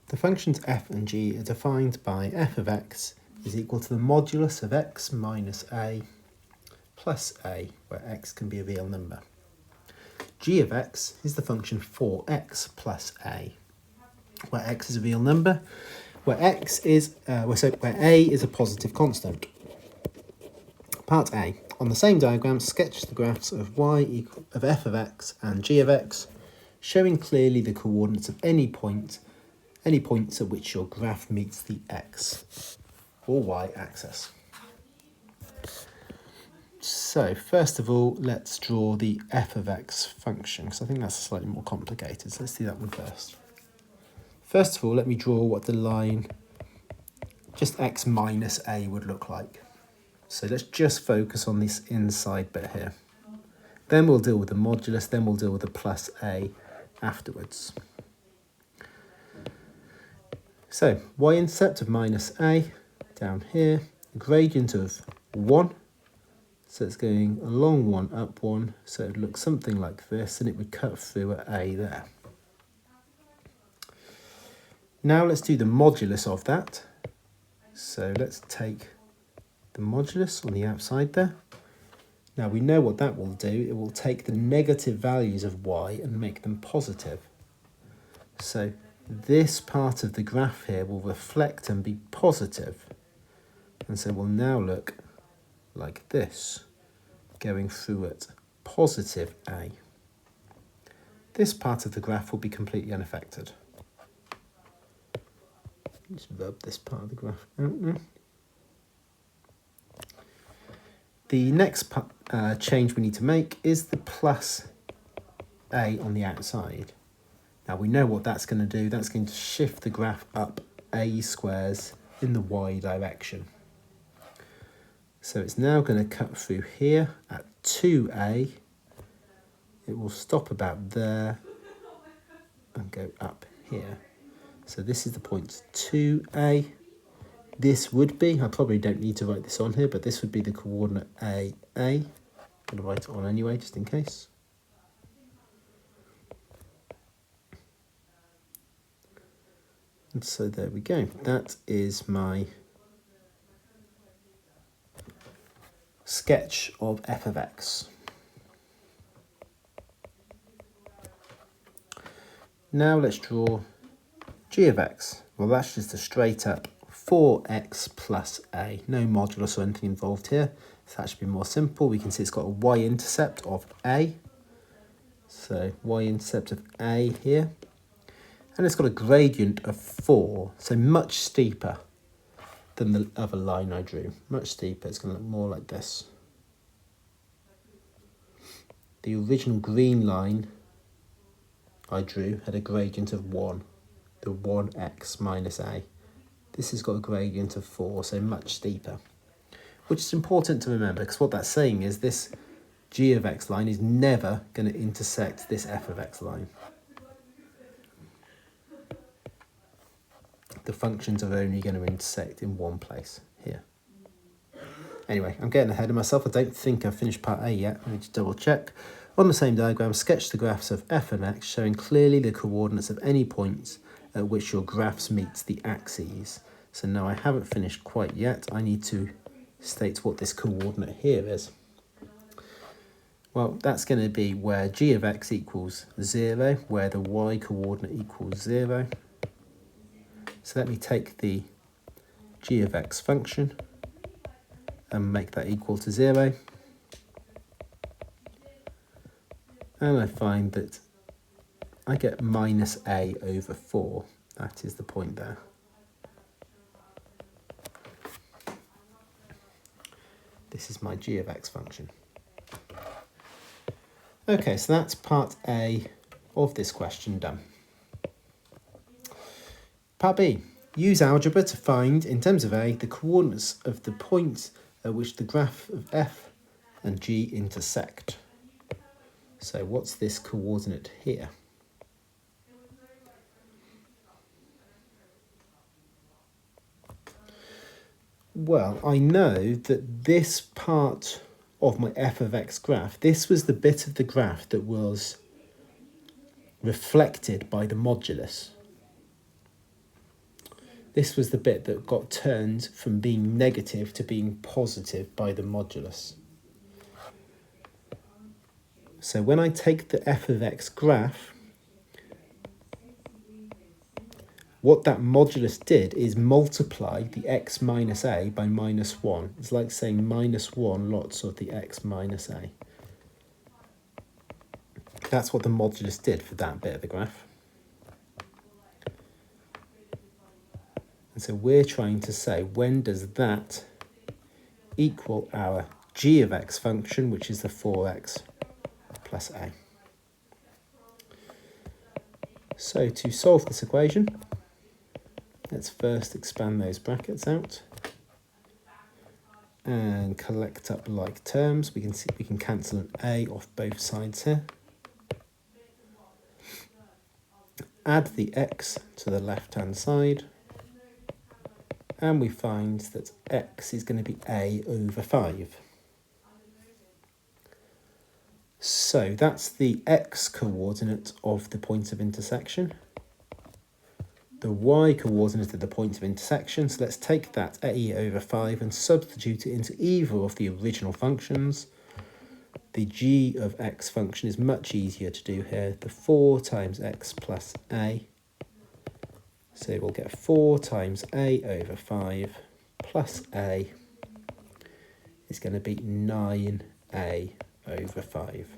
The functions f and g are defined by f of x is equal to the modulus of x minus a plus a, where x can be a real number. G of x is the function 4x plus a, where x is a real number, where x is where a is a positive constant. Part A. On the same diagram, sketch the graphs of of f of x and g of x, showing clearly the coordinates of any points at which your graph meets the x or y axis. So first of all, let's draw the f of x function, because I think that's slightly more complicated. So let's do that one first. First of all, let me draw what the line just x minus a would look like. So let's just focus on this inside bit here. Then we'll deal with the modulus, then we'll deal with the plus a afterwards. So y-intercept of minus a down here, gradient of 1. So it's going along 1, up 1, so it would look something like this, and it would cut through at a there. Now let's do the modulus of that. So let's take the modulus on the outside there. Now we know what that will do. It will take the negative values of y and make them positive. So this part of the graph here will reflect and be positive. And so will now look like this, going through at positive a. This part of the graph will be completely unaffected. Just rub this part of the graph out now. The next change we need to make is the plus a on the outside. Now we know what that's going to do. That's going to shift the graph up a squares in the y direction. So it's now going to cut through here at 2a. It will stop about there and go up here. So this is the point 2a. This would be, I probably don't need to write this on here, but this would be the coordinate a. I'm going to write it on anyway, just in case. And so there we go. That is my sketch of f of x. Now let's draw g of x. Well, that's just a straight up 4x plus a. No modulus or anything involved here. So that should be more simple. We can see it's got a y-intercept of a. So y-intercept of a here. And it's got a gradient of 4, so much steeper than the other line I drew. Much steeper. It's going to look more like this. The original green line I drew had a gradient of 1, the 1x minus a. This has got a gradient of 4, so much steeper. Which is important to remember, because what that's saying is this g of x line is never going to intersect this f of x line. The functions are only going to intersect in one place, here. Anyway, I'm getting ahead of myself. I don't think I've finished part A yet. I need to double check. On the same diagram, sketch the graphs of f and x, showing clearly the coordinates of any points at which your graphs meet the axes. So now I haven't finished quite yet. I need to state what this coordinate here is. Well, that's going to be where g of x equals 0, where the y coordinate equals 0. So let me take the g of x function and make that equal to 0. And I find that I get minus a over 4. That is the point there. This is my g of x function. Okay, so that's part A of this question done. Part B. Use algebra to find, in terms of A, the coordinates of the points at which the graph of f and g intersect. So what's this coordinate here? Well, I know that this part of my f of x graph, this was the bit of the graph that was reflected by the modulus. This was the bit that got turned from being negative to being positive by the modulus. So when I take the f of x graph, what that modulus did is multiply the x minus a by minus 1. It's like saying minus 1 lots of the x minus a. That's what the modulus did for that bit of the graph. And so we're trying to say, when does that equal our g of x function, which is the 4x plus a. So to solve this equation, let's first expand those brackets out and collect up like terms. We can see we can cancel an a off both sides here. Add the x to the left-hand side, and we find that x is going to be a over 5. So that's the x coordinate of the point of intersection. The y coordinate of the point of intersection, so let's take that a over 5 and substitute it into either of the original functions. The g of x function is much easier to do here. The 4 times x plus a. So we'll get 4 times a over 5 plus a is going to be 9a over 5.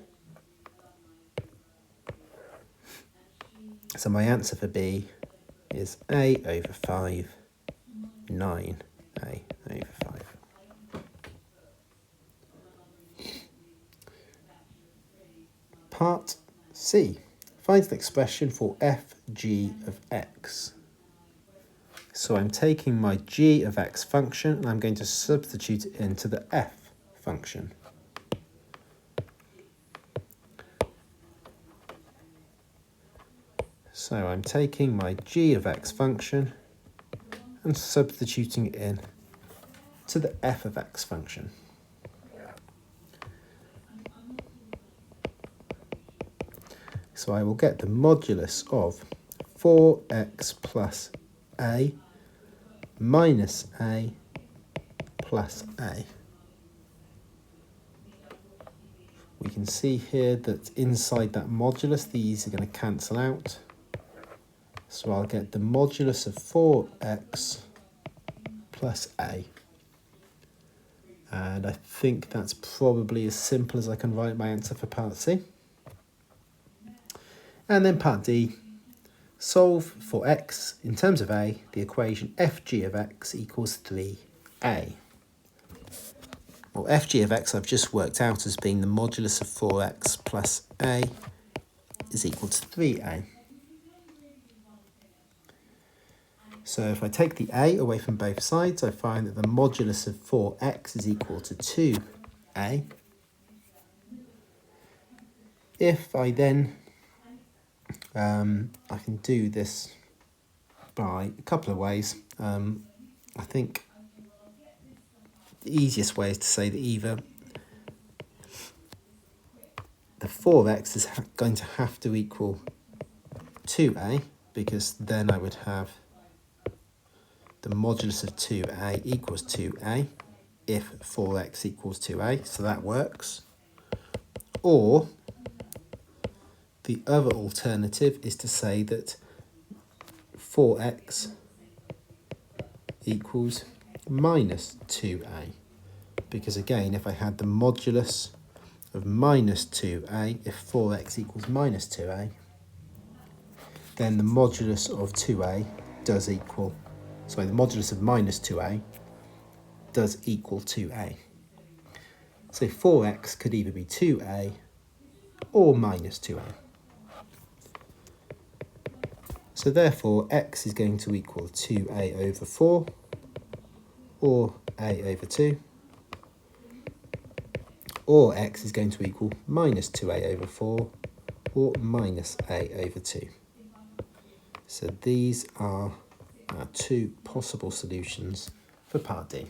So my answer for B is a over 5, 9a over 5. Part C. Find an expression for fg of x. So I'm taking my g of x function and I'm going to substitute it into the f function. So I'm taking my g of x function and substituting it in to the f of x function. So I will get the modulus of 4x plus a minus a plus a. We can see here that inside that modulus, these are going to cancel out. So I'll get the modulus of 4x plus a. And I think that's probably as simple as I can write my answer for part C. And then part D, solve for x in terms of a, the equation fg of x equals 3a. Well, fg of x I've just worked out as being the modulus of 4x plus a is equal to 3a. So if I take the a away from both sides, I find that the modulus of 4x is equal to 2a. If I then I can do this by a couple of ways. I think the easiest way is to say that either the 4x is going to have to equal 2a, because then I would have the modulus of 2a equals 2a if 4x equals 2a, so that works. Or the other alternative is to say that 4x equals minus 2a, because again, if I had the modulus of minus 2a, if 4x equals minus 2a, then the modulus of 2a does equal, sorry, the modulus of minus 2a does equal 2a. So 4x could either be 2a or minus 2a. So therefore, x is going to equal 2a over 4, or a over 2, or x is going to equal minus 2a over 4, or minus a over 2. So these are our two possible solutions for part D.